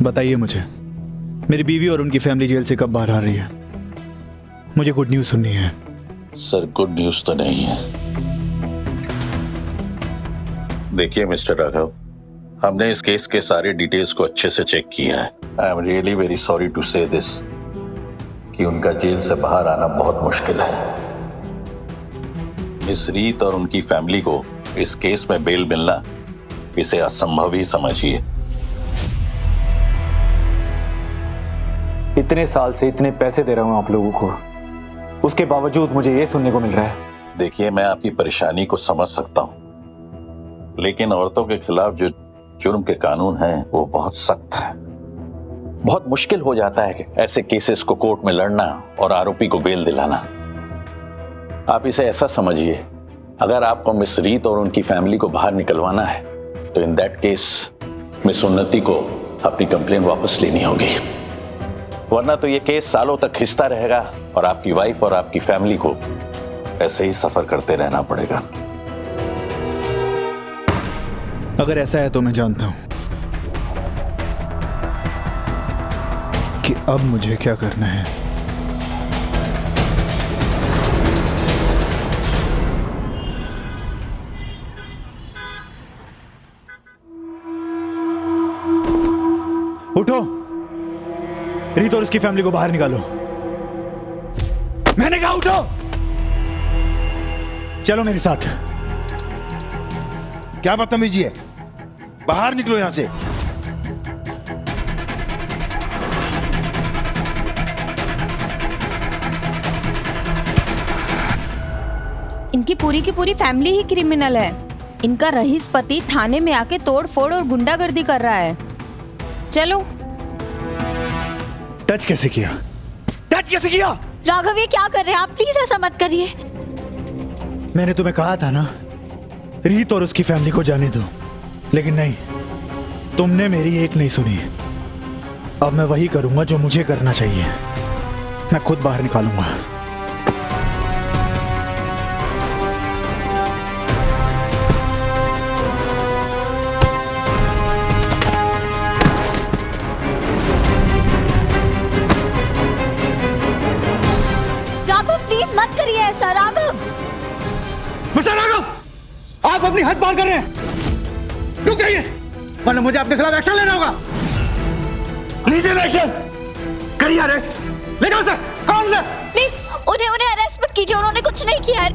बताइए मुझे, मेरी बीवी और उनकी फैमिली जेल से कब बाहर आ रही है? मुझे गुड न्यूज़ सुननी है। सर, गुड न्यूज़ तो नहीं है। देखिए मिस्टर राघव, हमने इस केस के सारे डिटेल्स को अच्छे से चेक किया है। I am really very sorry to say this कि उनका जेल से बाहर आना बहुत मुश्किल है। मिस रीत और उनकी फैमिली को इस केस में बेल मिलना, इसे असंभव ही समझिए। इतने साल से इतने पैसे दे रहा हूं आप लोगों को, उसके बावजूद मुझे ये सुनने को मिल रहा है। देखिए, मैं आपकी परेशानी को समझ सकता हूं, लेकिन औरतों के खिलाफ जो जुर्म के कानून हैं वो बहुत सख्त है। बहुत मुश्किल हो जाता है कि ऐसे केसेस को कोर्ट में लड़ना और आरोपी को बेल दिलाना। आप इसे ऐसा समझिए, अगर आपको मिस रीत और उनकी फैमिली को बाहर निकलवाना है तो इन दैट केस मिस उन्नति को अपनी कंप्लेन वापस लेनी होगी, वरना तो ये केस सालों तक खिंचता रहेगा और आपकी वाइफ और आपकी फैमिली को ऐसे ही सफर करते रहना पड़ेगा। अगर ऐसा है तो मैं जानता हूं कि अब मुझे क्या करना है। उठो, रीत और उसकी फैमिली को बाहर निकालो। मैंने कहा उठो, चलो मेरे साथ। क्या बदतमीजी है, बाहर निकलो यहां से। इनकी पूरी की पूरी फैमिली ही क्रिमिनल है। इनका रईस पति थाने में आके तोड़ फोड़ और गुंडागर्दी कर रहा है। चलो। टच कैसे किया? टच कैसे किया? राघव, ये क्या कर रहे हैं आप? प्लीज ऐसा मत करिए। मैंने तुम्हें कहा था ना, रीत और उसकी फैमिली को जाने दो, लेकिन नहीं, तुमने मेरी एक नहीं सुनी। अब मैं वही करूंगा जो मुझे करना चाहिए। मैं खुद बाहर निकालूंगा। राघव, प्लीज मत करिए ऐसा। राघव, मिस्टर राघव, आप अपनी हद पार कर रहे हैं। रुक जाइए, वरना मुझे आपके खिलाफ एक्शन लेना होगा। लीजिए एक्शन, करिए अरेस्ट। ले जाओ सर। कौन ले? प्लीज उन्हें अरेस्ट मत कीजिए, उन्होंने कुछ नहीं किया है।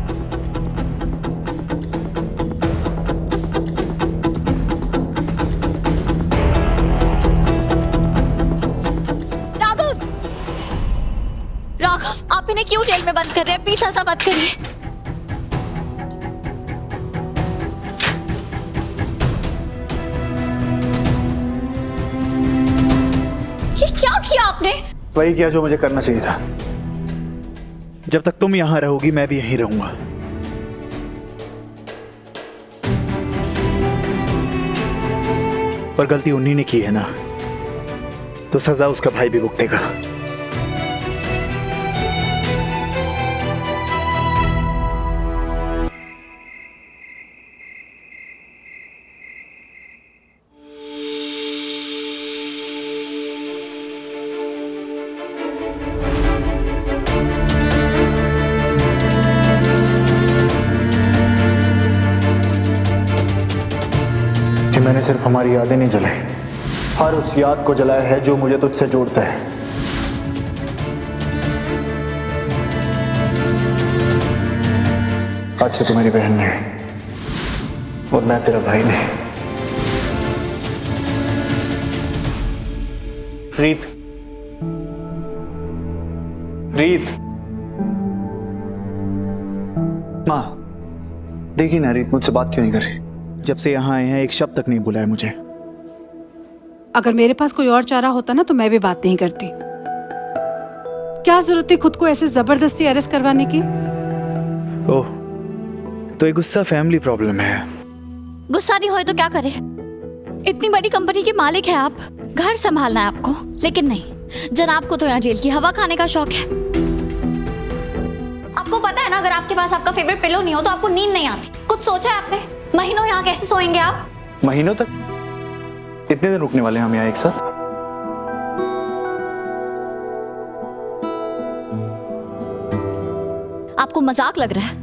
राघव, राघव, आप इन्हें क्यों जेल में बंद कर रहे हैं? प्लीज ऐसा मत करिए। क्या किया आपने? वही किया जो मुझे करना चाहिए था। जब तक तुम यहां रहोगी मैं भी यहीं रहूंगा। पर गलती उन्हीं ने की है ना, तो सजा उसका भाई भी भुगतेगा। मैंने सिर्फ हमारी यादें नहीं जलाई, हर उस याद को जलाया है जो मुझे तुझसे जोड़ता है। आज से तू मेरी बहन नहीं और मैं तेरा भाई नहीं। रीत, रीत, माँ देखी ना, रीत मुझसे बात क्यों नहीं कर रही? जब से यहाँ आए हैं एक शब्द तक नहीं बुलाया मुझे। अगर मेरे पास कोई और चारा होता ना तो मैं भी बात नहीं करती। क्या जरूरत है खुद को ऐसे जबरदस्ती अरेस्ट करवाने की? ओह, तो ये गुस्सा फैमिली प्रॉब्लम है। गुस्सा नहीं हो तो क्या करे? इतनी बड़ी कंपनी के मालिक हैं आप, घर संभालना है आपको। लेकिन नहीं, जनाब को तो यहाँ जेल की हवा खाने का शौक है। आपको पता है ना, अगर आपके पास आपका फेवरेट पिलो नहीं हो तो आपको नींद नहीं आती। कुछ सोचा है आपने? महीनों यहाँ कैसे सोएंगे आप? महीनों तक? कितने दिन रुकने वाले हैं हम यहाँ एक साथ? आपको मजाक लग रहा है?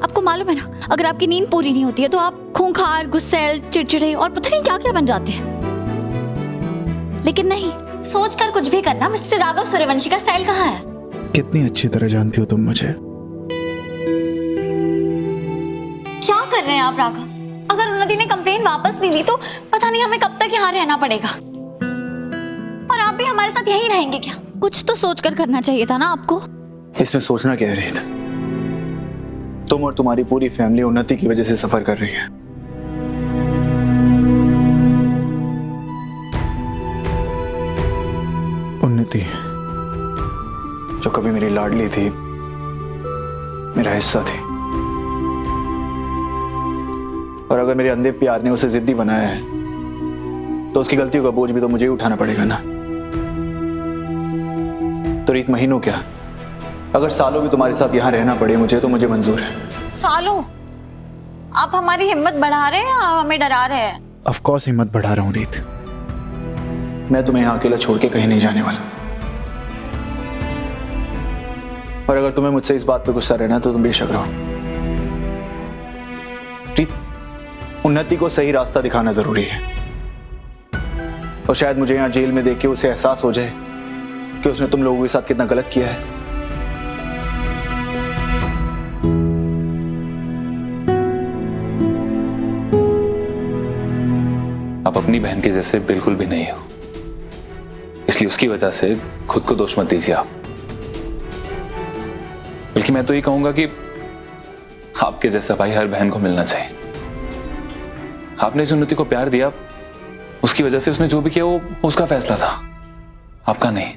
आपको मालूम है ना, अगर आपकी नींद पूरी नहीं होती है तो आप खूंखार, गुस्सैल, चिड़चिड़े और पता नहीं क्या क्या बन जाते हैं। लेकिन नहीं, सोच कर कुछ भी करना मिस्टर राघव सूर्यवंशी का स्टाइल कहाँ है? कितनी अच्छी तरह जानती हो तुम मुझे। क्या कर रहे हैं आप राघव? अगर उन्नति ने कंप्लेंट वापस नहीं ली तो पता नहीं हमें कब तक यहाँ रहना पड़ेगा। और आप भी हमारे साथ यहीं रहेंगे क्या? कुछ तो सोच कर करना चाहिए था ना आपको। इसमें सोचना क्या है रीत? तुम और तुम्हारी पूरी फैमिली उन्नति की वजह से सफर कर रही है। उन्नति जो कभी मेरी लाडली थी, मेरा हिस्सा थी, और अगर मेरे अंधे प्यार ने उसे जिद्दी बनाया है तो उसकी गलतियों का बोझ भी तो मुझे ही उठाना पड़ेगा ना। तो रीत, महीनों क्या, अगर सालों भी तुम्हारे साथ यहां रहना पड़े मुझे, तो मुझे मंजूर है। सालों? आप हमारी हिम्मत बढ़ा रहे हैं या हमें डरा रहे हैं? ऑफ कोर्स हिम्मत बढ़ा रहा हूं रीत। मैं तुम्हें यहां अकेला छोड़ के कहीं नहीं जाने वाला। और अगर तुम्हें मुझसे इस बात पे गुस्सा रहना तो तुम बेशक रहो। रीत, उन्नति को सही रास्ता दिखाना जरूरी है, और शायद मुझे यहां जेल में देख के उसे एहसास हो जाए कि उसने तुम लोगों के साथ कितना गलत किया है। आप अपनी बहन के जैसे बिल्कुल भी नहीं हो, इसलिए उसकी वजह से खुद को दोष मत दीजिए आप। बल्कि मैं तो ये कहूंगा कि आपके जैसा भाई हर बहन को मिलना चाहिए। आपने इस उन्नति को प्यार दिया, उसकी वजह से उसने जो भी किया वो उसका फैसला था, आपका नहीं।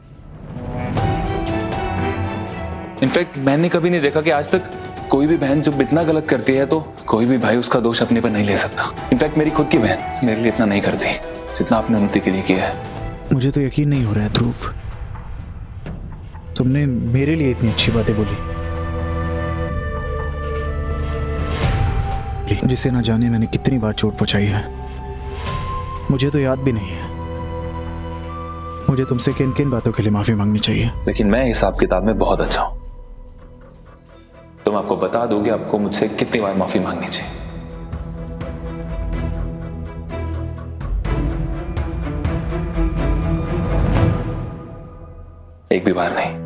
इनफैक्ट मैंने कभी नहीं देखा कि आज तक कोई भी बहन जब इतना गलत करती है तो कोई भी भाई उसका दोष अपने पर नहीं ले सकता। इनफैक्ट मेरी खुद की बहन मेरे लिए इतना नहीं करती जितना आपने उन्नति के लिए किया है। मुझे तो यकीन नहीं हो रहा है ध्रुव, तुमने मेरे लिए इतनी अच्छी बातें बोली जिसे ना जाने मैंने कितनी बार चोट पहुंचाई है। मुझे तो याद भी नहीं है। मुझे तुमसे किन किन बातों के लिए माफी मांगनी चाहिए? लेकिन मैं हिसाब किताब में बहुत अच्छा हूं, तो मैं आपको बता दूं कि आपको मुझसे कितनी बार माफी मांगनी चाहिए। एक भी बार नहीं।